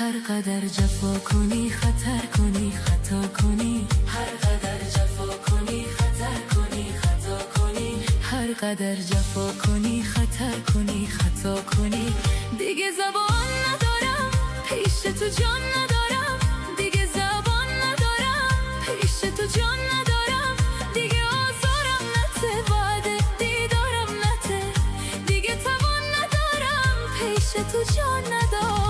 هر قدر جفا کنی خطر کنی خطا کنی، هر قدر جفا کنی خطر کنی خطا کنی، هر قدر جفا کنی خطر کنی خطا کنی. دیگه زبان ندارم پیش تو جان ندارم، دیگه زبان ندارم پیش تو جان ندارم، دیگه آزارم نته وعده دیدارم نته، دیگه توان ندارم پیش تو جان ندارم.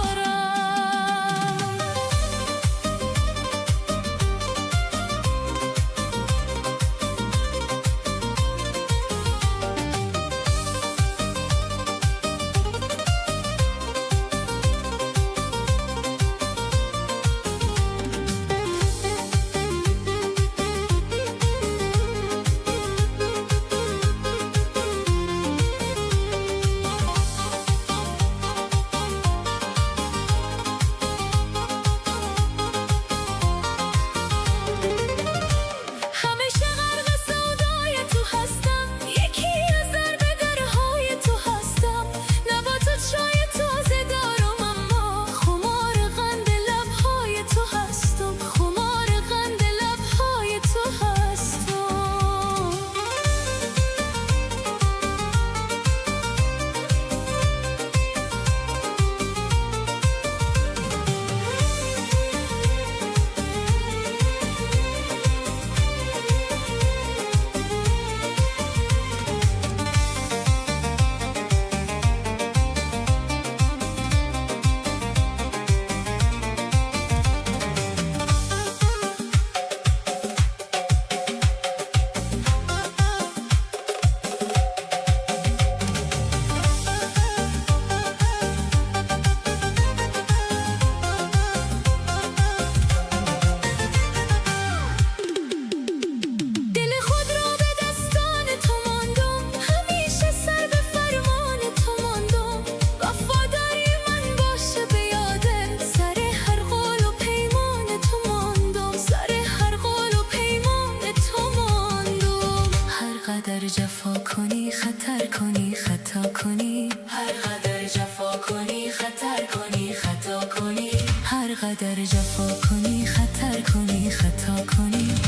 جفا کنی خطر کنی خطا کنی، هر قدر جفا کنی خطر کنی خطا کنی، هر قدر جفا کنی خطر کنی خطا کنی.